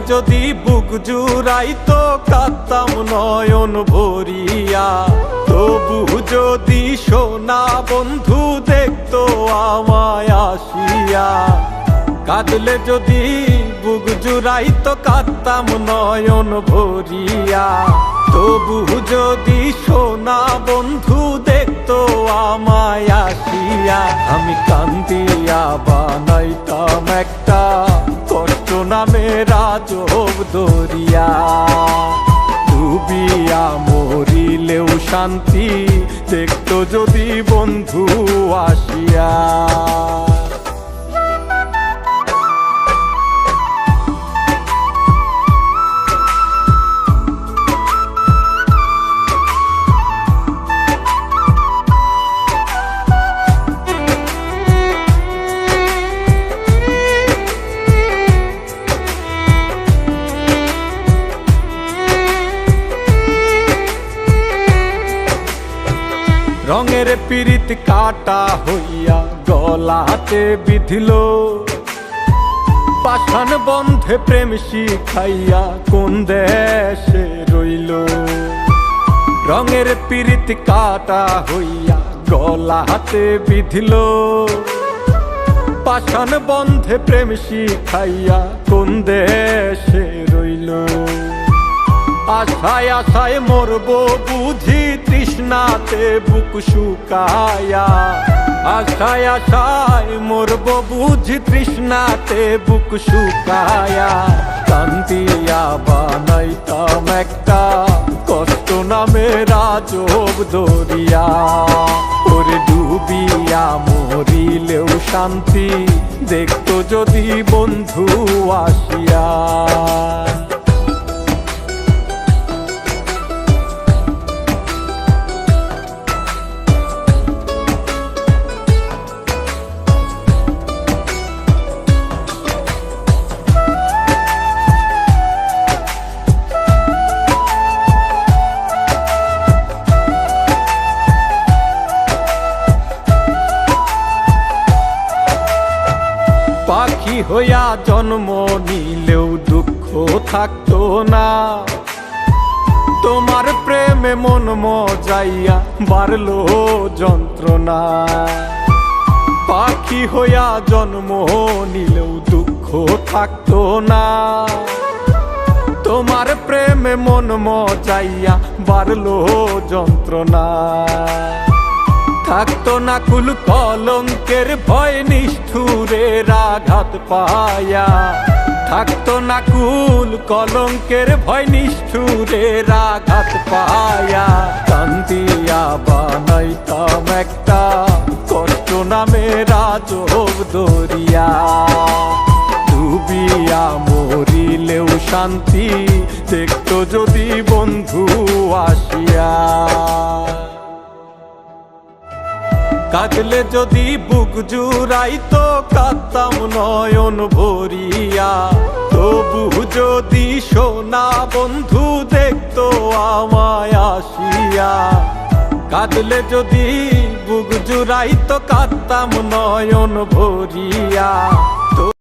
যদি বুক জুড়াইতো কাঁদতাম নয়ন ভরিয়া, তবু যদি সোনা বন্ধু দেখতো আমায় আসিয়া। কাঁদলে যদি বুক জুড়াইতো কাঁদতাম নয়ন ভরিয়া, তবু যদি সোনা বন্ধু দেখতো আমায় আসিয়া। আমি কান্দিয়া বানাইতাম একটা কষ্ট নামের আজব দরিয়া, ডুবিয়া মরিলেও শান্তি দেখতো যদি বন্ধু আসিয়া। রঙের পিরিত কাটা হইয়া গলাতে বিধিল, পাষাণ বন্ধে প্রেম শিখাইয়া কোন দেশে রইল। রঙের পিরিত কাটা হইয়া গলাতে বিধিল, পাষাণ বন্ধে প্রেম শিখাইয়া কোন দেশে রইল। আশায় আশায় মরবো বুঝি তৃষ্ণাতে বুক শুকায়া, আশায় আশায় মরবো বুঝি তৃষ্ণাতে বুক শুকায়া। কান্দিয়া বানাইতাম একটা কষ্ট নামের আজব দরিয়া, ওরে ডুবিয়া মরিলেও শান্তি দেখতো যদি বন্ধু আসিয়া। পাখি হইয়া জন্ম নিলেও দুঃখ থাকতো না, তোমার প্রেমে মন মজাইয়া বাড়লো যন্ত্রণা। পাখি হইয়া জন্ম নিলেও দুঃখ থাকতো না, তোমার প্রেমে মন মজাইয়া বাড়লো যন্ত্রণা। থাকতো না কুল কলঙ্কের ভয় নিষ্ঠুরের আঘাত পায়া, থাকতো না কুল কলঙ্কের ভয় নিষ্ঠুরের আঘাত পায়া। কান্দিয়া বানাইতাম একটা কষ্ট নামের আজব দরিয়া, ডুবিয়া মরিলেও শান্তি দেখতো যদি বন্ধু আসিয়া। কাঁদলে যদি বুক জুড়াইতো কাঁদতাম নয়ন ভরিয়া, তবু যদি সোনা বন্ধু দেখতো আমায় আসিয়া। কাঁদলে যদি বুক জুড়াইতো কাঁদতাম নয়ন ভরিয়া,